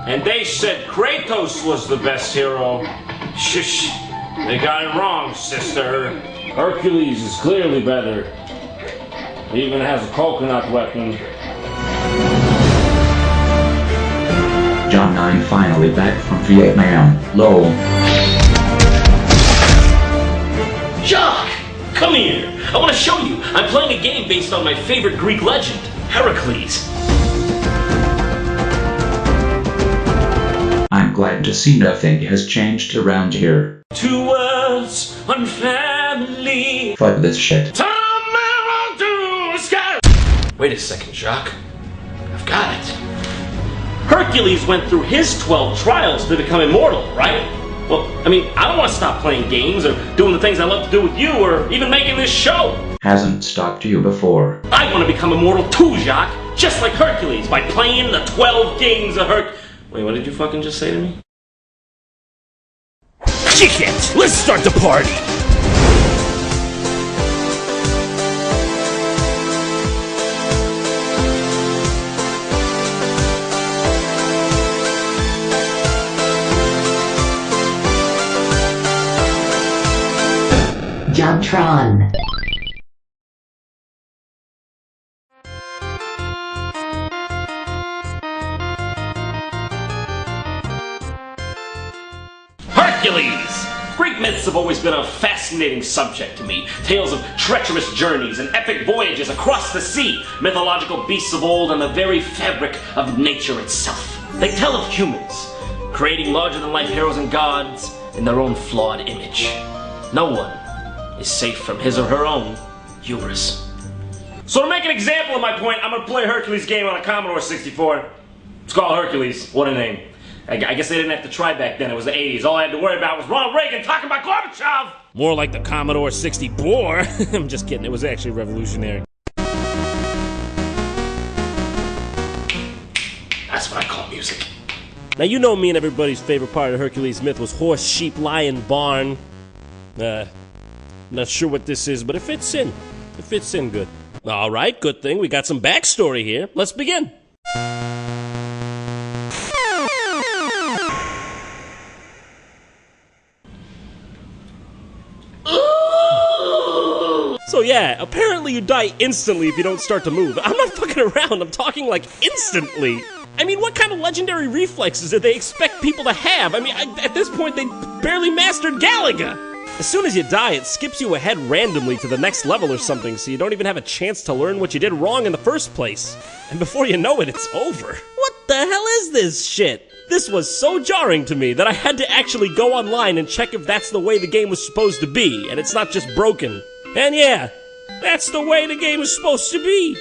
And they said Kratos was the best hero. Shush, they got it wrong, sister. Hercules is clearly better. He even has a coconut weapon. John 9 finally back from Vietnam, lol. Jock! Come here! I want to show you! I'm playing a game based on my favorite Greek legend, Hercules. I'm glad to see nothing has changed around here. 2 words, 1 family. Fuck this shit. Wait a second, Jacques. I've got it. Hercules went through his 12 trials to become immortal, right? Well, I mean, I don't want to stop playing games or doing the things I love to do with you or even making this show. Hasn't stopped you before. I want to become immortal too, Jacques. Just like Hercules, by playing the 12 games of Herc... Wait, what did you fucking just say to me? Kick it! Let's start the party! JonTron. Hercules! Greek myths have always been a fascinating subject to me. Tales of treacherous journeys and epic voyages across the sea, mythological beasts of old, and the very fabric of nature itself. They tell of humans, creating larger-than-life heroes and gods in their own flawed image. No one is safe from his or her own hubris. So to make an example of my point, I'm gonna play a Hercules game on a Commodore 64. It's called Hercules. What a name. I guess they didn't have to try back then. It was the 80s. All I had to worry about was Ronald Reagan talking about Gorbachev! More like the Commodore 64. I'm just kidding, it was actually revolutionary. That's what I call music. Now you know me and everybody's favorite part of Hercules myth was horse, sheep, lion, barn. Not sure what this is, but it fits in. It fits in good. Alright, good thing. We got some backstory here. Let's begin. So yeah, apparently you die instantly if you don't start to move. I'm not fucking around, I'm talking like instantly. I mean, what kind of legendary reflexes did they expect people to have? I mean, at this point, they barely mastered Galaga. As soon as you die, it skips you ahead randomly to the next level or something, so you don't even have a chance to learn what you did wrong in the first place. And before you know it, it's over. What the hell is this shit? This was so jarring to me that I had to actually go online and check if that's the way the game was supposed to be, and it's not just broken. And yeah, that's the way the game is supposed to be.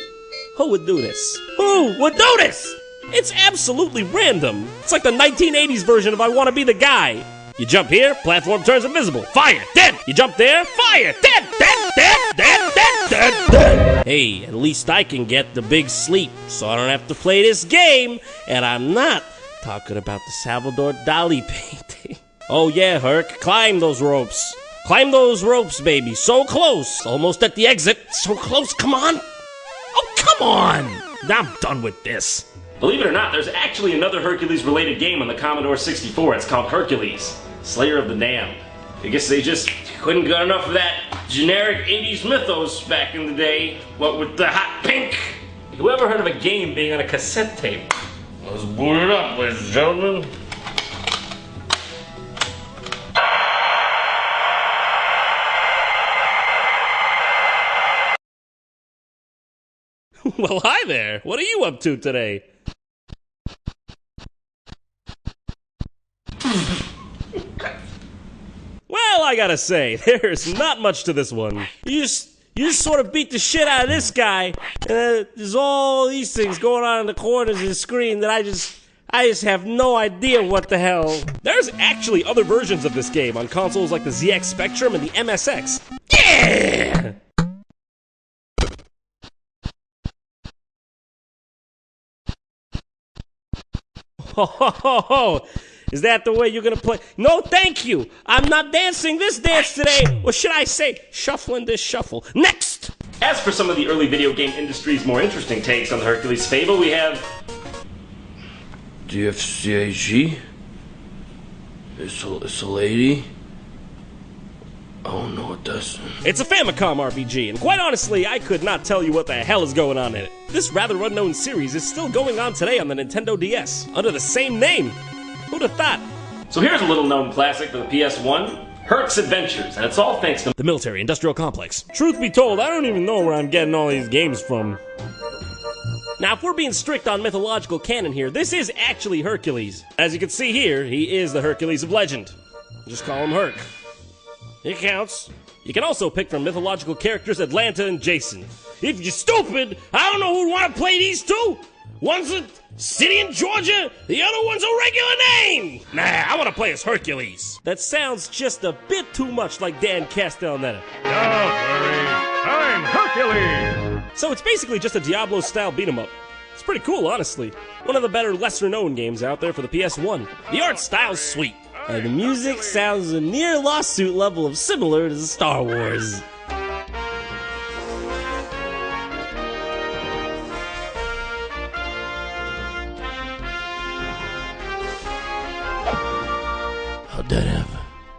Who would do this? Who would do this? It's absolutely random. It's like the 1980s version of I Wanna Be the Guy. You jump here, platform turns invisible. Fire, dead. You jump there, fire, dead, dead, dead, dead, dead, dead, dead. Hey, at least I can get the big sleep, so I don't have to play this game. And I'm not talking about the Salvador Dali painting. Oh yeah, Herc, climb those ropes. Climb those ropes, baby. So close. Almost at the exit. So close, come on. Oh, come on. Now I'm done with this. Believe it or not, there's actually another Hercules-related game on the Commodore 64. It's called Hercules, Slayer of the Damned. I guess they just couldn't get enough of that generic 80s mythos back in the day. What with the hot pink? Who ever heard of a game being on a cassette tape? Let's boot it up, ladies and gentlemen. Well, hi there. What are you up to today? Well, I gotta say, there's not much to this one. You just sort of beat the shit out of this guy, and there's all these things going on in the corners of the screen that I just have no idea what the hell. There's actually other versions of this game on consoles like the ZX Spectrum and the MSX. Yeah! Oh, is that the way you're gonna play? No, thank you. I'm not dancing this dance today. Or should I say, shuffling this shuffle. Next! As for some of the early video game industry's more interesting takes on the Hercules fable, we have DFCAG? It's a lady? Oh no, it doesn't. It's a Famicom RPG, and quite honestly, I could not tell you what the hell is going on in it. This rather unknown series is still going on today on the Nintendo DS, under the same name. Who'd have thought? So here's a little-known classic for the PS1, Herc's Adventures, and it's all thanks to The military-industrial complex. Truth be told, I don't even know where I'm getting all these games from. Now, if we're being strict on mythological canon here, this is actually Hercules. As you can see here, he is the Hercules of legend. Just call him Herc. It counts. You can also pick from mythological characters Atlanta and Jason. If you're stupid, I don't know who'd want to play these two. One's a city in Georgia, the other one's a regular name. Nah, I want to play as Hercules. That sounds just a bit too much like Dan Castellaneta. Don't worry, I'm Hercules! So it's basically just a Diablo-style beat-em-up. It's pretty cool, honestly. One of the better, lesser-known games out there for the PS1. The art style's sweet, and the music sounds a near lawsuit level of similar to Star Wars. How'd that happen?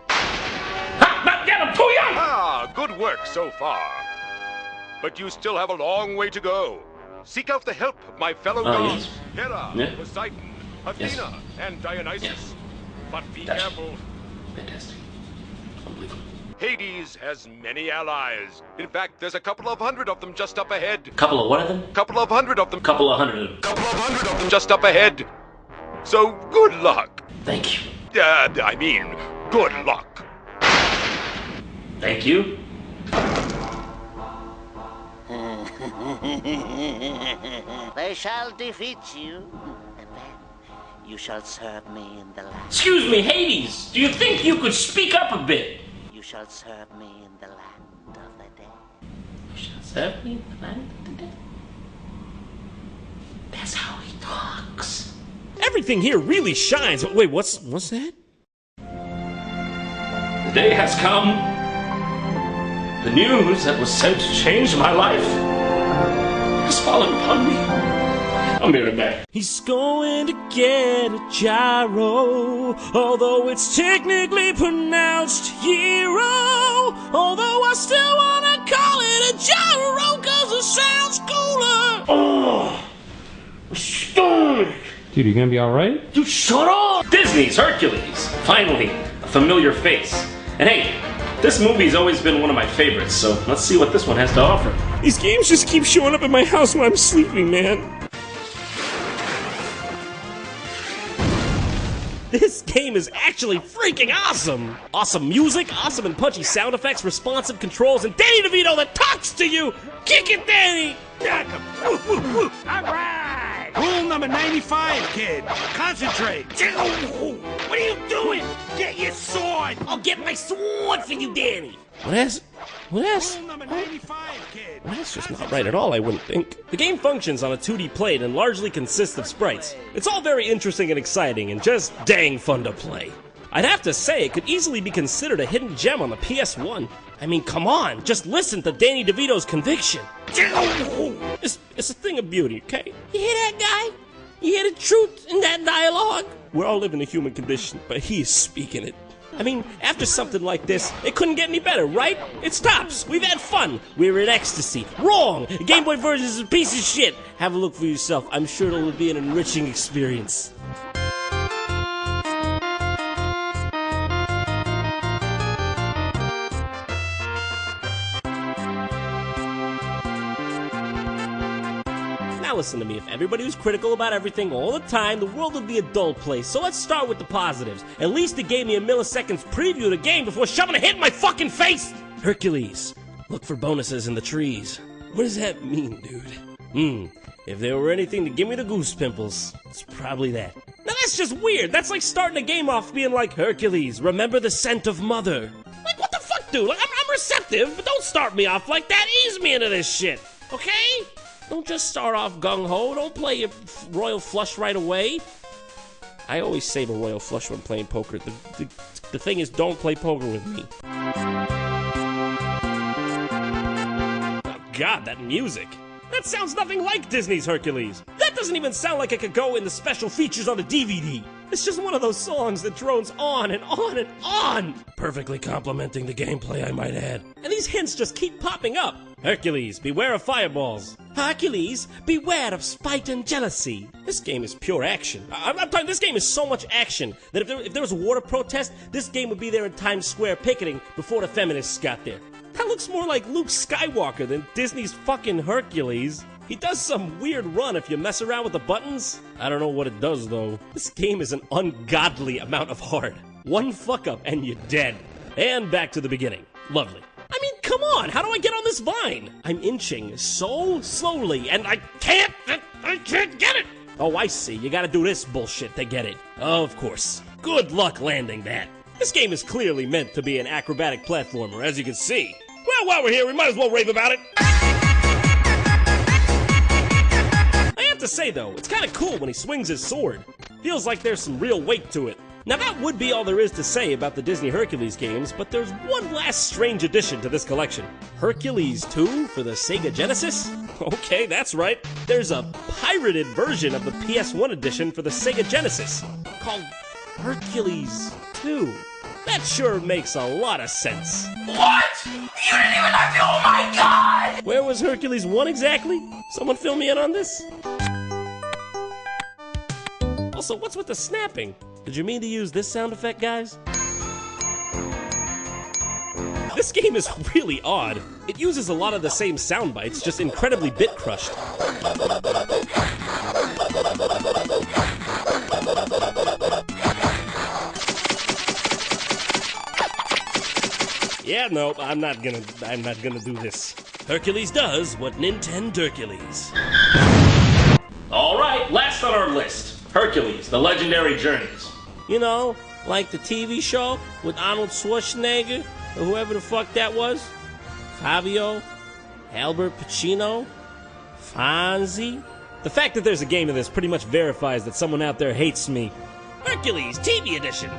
Ha! Not get him too young! Ah, good work so far. But you still have a long way to go. Seek out the help of my fellow gods, yes. Hera, Yeah. Poseidon, Athena, and Dionysus. Yes. But be That's- careful. Fantastic. Unbelievable. Hades has many allies. In fact, there's a couple of hundred of them just up ahead. Couple of what of them? Couple of hundred of them. Couple of hundred of them. Couple of hundred of them just up ahead. So good luck. Thank you. I mean, good luck. Thank you. They shall defeat you, and then you shall serve me in the land. Excuse me, Hades. Do you think you could speak up a bit? You shall serve me in the land of the dead. You shall serve me in the land of the dead. That's how he talks. Everything here really shines. Wait, what's that? The day has come. The news that was sent to change my life has fallen upon me. I'll be right back. He's going to get a gyro, although it's technically pronounced hero. Although I still wanna call it a gyro, cause it sounds cooler. Oh, stomach. Dude, you gonna be alright? Dude, shut up! Disney's Hercules. Finally, a familiar face. And hey, this movie's always been one of my favorites, so let's see what this one has to offer. These games just keep showing up in my house when I'm sleeping, man. This game is actually freaking awesome! Awesome music, awesome and punchy sound effects, responsive controls, and Danny DeVito that talks to you! Kick it, Danny! Alright! Rule number 95, kid. Concentrate. What are you doing? Get your sword! I'll get my sword for you, Danny! What else? Rule number 95, kid. Well, that's just not right at all, I wouldn't think. The game functions on a 2D plate and largely consists of sprites. It's all very interesting and exciting, and just dang fun to play. I'd have to say it could easily be considered a hidden gem on the PS1. I mean, come on, just listen to Danny DeVito's conviction. It's a thing of beauty, okay? You hear that, guy? You hear the truth in that dialogue? We're all living the human condition, but he is speaking it. I mean, after something like this, it couldn't get any better, right? It stops. We've had fun. We're in ecstasy. Wrong! The Game Boy version is a piece of shit. Have a look for yourself. I'm sure it'll be an enriching experience. Now listen to me, if everybody was critical about everything all the time, the world would be a dull place. So let's start with the positives. At least it gave me a milliseconds preview of the game before shoving a hit in my fucking face! Hercules, look for bonuses in the trees. What does that mean, dude? If there were anything to give me the goose pimples, it's probably that. Now that's just weird. That's like starting a game off being like, Hercules, remember the scent of mother. Like, what the fuck, dude? Like, I'm receptive, but don't start me off like that. Ease me into this shit, okay? Don't just start off gung-ho. Don't play your royal flush right away. I always save a royal flush when playing poker. The thing is, don't play poker with me. Oh God, that music. That sounds nothing like Disney's Hercules. That doesn't even sound like it could go in the special features on the DVD. It's just one of those songs that drones on and on and on. Perfectly complementing the gameplay, I might add. And these hints just keep popping up. Hercules, beware of fireballs. Hercules, beware of spite and jealousy. This game is pure action. I'm talking, this game is so much action that if there was a water protest, this game would be there in Times Square picketing before the feminists got there. That looks more like Luke Skywalker than Disney's fucking Hercules. He does some weird run if you mess around with the buttons. I don't know what it does though. This game is an ungodly amount of hard. One fuck up and you're dead. And back to the beginning. Lovely. I mean, come on, how do I get on this vine? I'm inching so slowly and I can't get it. Oh, I see, you gotta do this bullshit to get it. Of course. Good luck landing that. This game is clearly meant to be an acrobatic platformer, as you can see. Well, while we're here, we might as well rave about it. I have to say though, it's kinda cool when he swings his sword. Feels like there's some real weight to it. Now that would be all there is to say about the Disney Hercules games, but there's one last strange addition to this collection. Hercules 2 for the Sega Genesis? Okay, that's right. There's a pirated version of the PS1 edition for the Sega Genesis, called Hercules 2. That sure makes a lot of sense. What? You didn't even have to, oh my god! Where was Hercules 1 exactly? Someone fill me in on this? Also, what's with the snapping? Did you mean to use this sound effect, guys? This game is really odd. It uses a lot of the same sound bites, just incredibly bit crushed. Yeah, nope, I'm not gonna do this. Hercules does what Ninten-dercules. Alright, last on our list. Hercules, the legendary journeys. You know, like the TV show with Arnold Schwarzenegger, or whoever the fuck that was? Fabio? Albert Pacino? Fonzie? The fact that there's a game of this pretty much verifies that someone out there hates me. Hercules TV edition!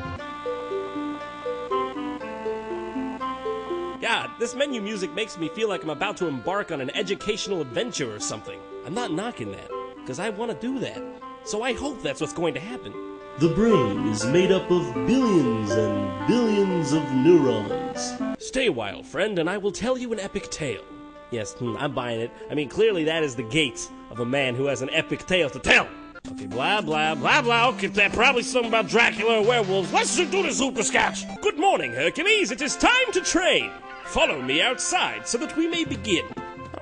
God, this menu music makes me feel like I'm about to embark on an educational adventure or something. I'm not knocking that, because I want to do that. So I hope that's what's going to happen. The brain is made up of billions and billions of neurons. Stay a while, friend, and I will tell you an epic tale. Yes, I'm buying it. I mean, clearly that is the gate of a man who has an epic tale to tell. Okay, blah, blah, blah, blah. Okay, that's probably something about Dracula or werewolves. Let's just do this hooperskatch. Good morning, Hercules. It is time to train. Follow me outside so that we may begin. I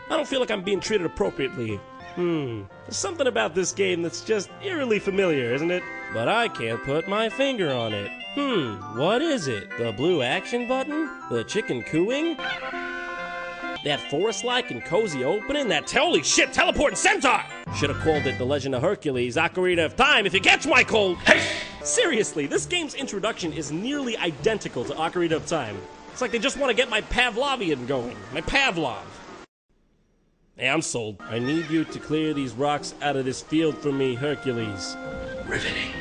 don't feel like I'm being treated appropriately. There's something about this game that's just eerily familiar, isn't it? But I can't put my finger on it. What is it? The blue action button? The chicken cooing? That forest-like and cozy opening? That holy shit, teleporting centaur! Should have called it The Legend of Hercules, Ocarina of Time, if you catch my cold. Hey! Seriously, this game's introduction is nearly identical to Ocarina of Time. It's like they just want to get my Pavlovian going. My Pavlov. Hey, I'm sold. I need you to clear these rocks out of this field for me, Hercules. Riveting.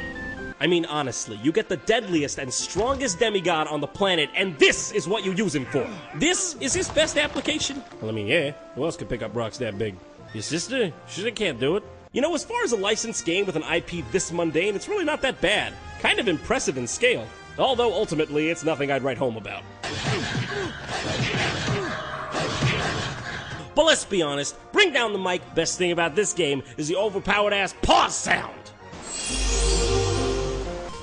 I mean, honestly, you get the deadliest and strongest demigod on the planet, and this is what you use him for. This is his best application? Well, I mean, yeah. Who else could pick up rocks that big? Your sister? She can't do it. You know, as far as a licensed game with an IP this mundane, it's really not that bad. Kind of impressive in scale. Although, ultimately, it's nothing I'd write home about. But let's be honest, bring down the mic. Best thing about this game is the overpowered ass pause sound.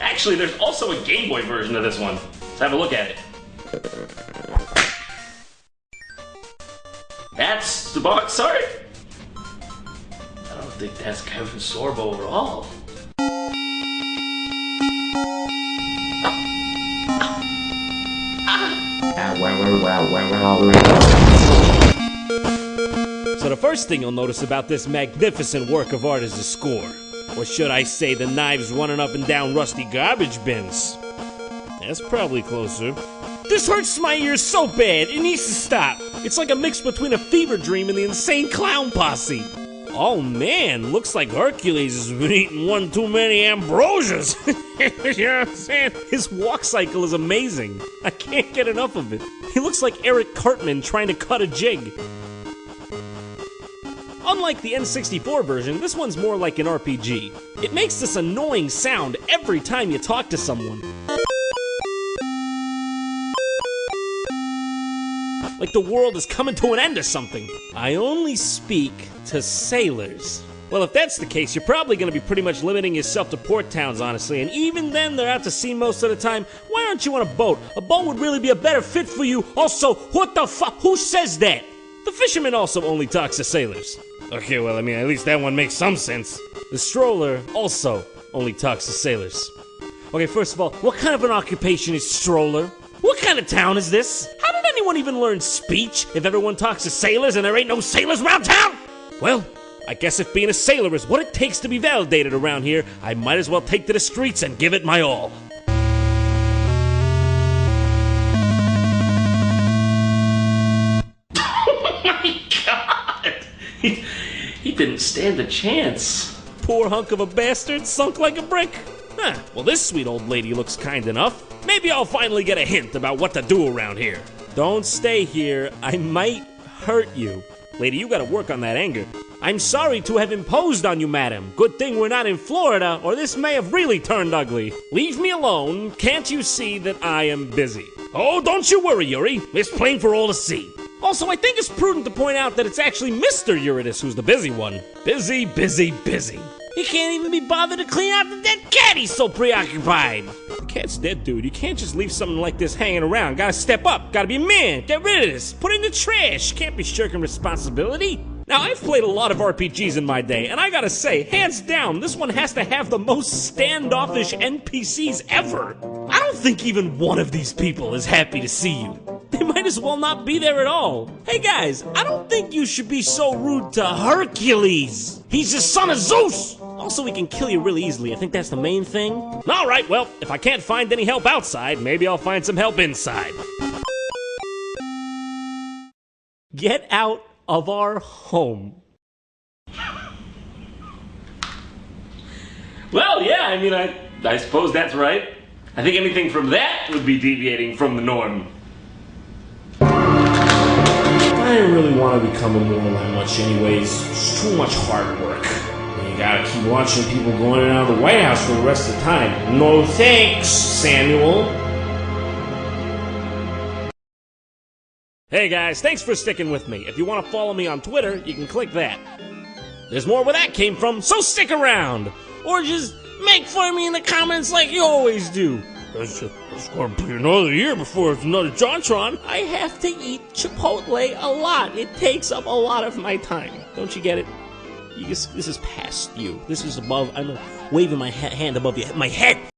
Actually, there's also a Game Boy version of this one. Let's have a look at it. That's the box, sorry? I don't think that's Kevin Sorbo at all. So the first thing you'll notice about this magnificent work of art is the score. Or should I say the knives running up and down rusty garbage bins. That's probably closer. This hurts my ears so bad, it needs to stop. It's like a mix between a fever dream and the insane clown posse. Oh man, looks like Hercules has been eating one too many ambrosias. You know what I'm saying? His walk cycle is amazing. I can't get enough of it. He looks like Eric Cartman trying to cut a jig. Unlike the N64 version, this one's more like an RPG. It makes this annoying sound every time you talk to someone. Like the world is coming to an end or something. I only speak to sailors. Well, if that's the case, you're probably going to be pretty much limiting yourself to port towns, honestly. And even then, they're out to sea most of the time. Why aren't you on a boat? A boat would really be a better fit for you. Also, what the fuck? Who says that? The fisherman also only talks to sailors. Okay, well, I mean, at least that one makes some sense. The stroller also only talks to sailors. Okay, first of all, what kind of an occupation is stroller? What kind of town is this? How did anyone even learn speech if everyone talks to sailors and there ain't no sailors around town? Well, I guess if being a sailor is what it takes to be validated around here, I might as well take to the streets and give it my all. Oh my God! He didn't stand a chance. Poor hunk of a bastard, sunk like a brick. Huh, well this sweet old lady looks kind enough. Maybe I'll finally get a hint about what to do around here. Don't stay here, I might hurt you. Lady, you gotta work on that anger. I'm sorry to have imposed on you, madam. Good thing we're not in Florida, or this may have really turned ugly. Leave me alone. Can't you see that I am busy? Oh, don't you worry, Yuri. It's plain for all to see. Also, I think it's prudent to point out that it's actually Mr. Eurydice who's the busy one. Busy, busy, busy. He can't even be bothered to clean out the dead cat. He's so preoccupied. The cat's dead, dude. You can't just leave something like this hanging around. Gotta step up. Gotta be a man. Get rid of this. Put it in the trash. Can't be shirking responsibility. Now, I've played a lot of RPGs in my day, and I gotta say, hands down, this one has to have the most standoffish NPCs ever. I don't think even one of these people is happy to see you. They might as well not be there at all. Hey guys, I don't think you should be so rude to Hercules. He's the son of Zeus. Also, he can kill you really easily. I think that's the main thing. All right, well, if I can't find any help outside, maybe I'll find some help inside. Get out of our home. Well, yeah, I mean, I suppose that's right. I think anything from that would be deviating from the norm. I didn't really want to become immortal that much anyways. It's too much hard work. You gotta keep watching people going in and out of the White House for the rest of the time. No thanks, Samuel. Hey guys, thanks for sticking with me. If you want to follow me on Twitter, you can click that. There's more where that came from, so stick around! Or just make fun of me in the comments like you always do. It's gonna be another year before it's another JonTron. I have to eat Chipotle a lot. It takes up a lot of my time. Don't you get it? This is past you. This is above, I'm waving my hand above my head.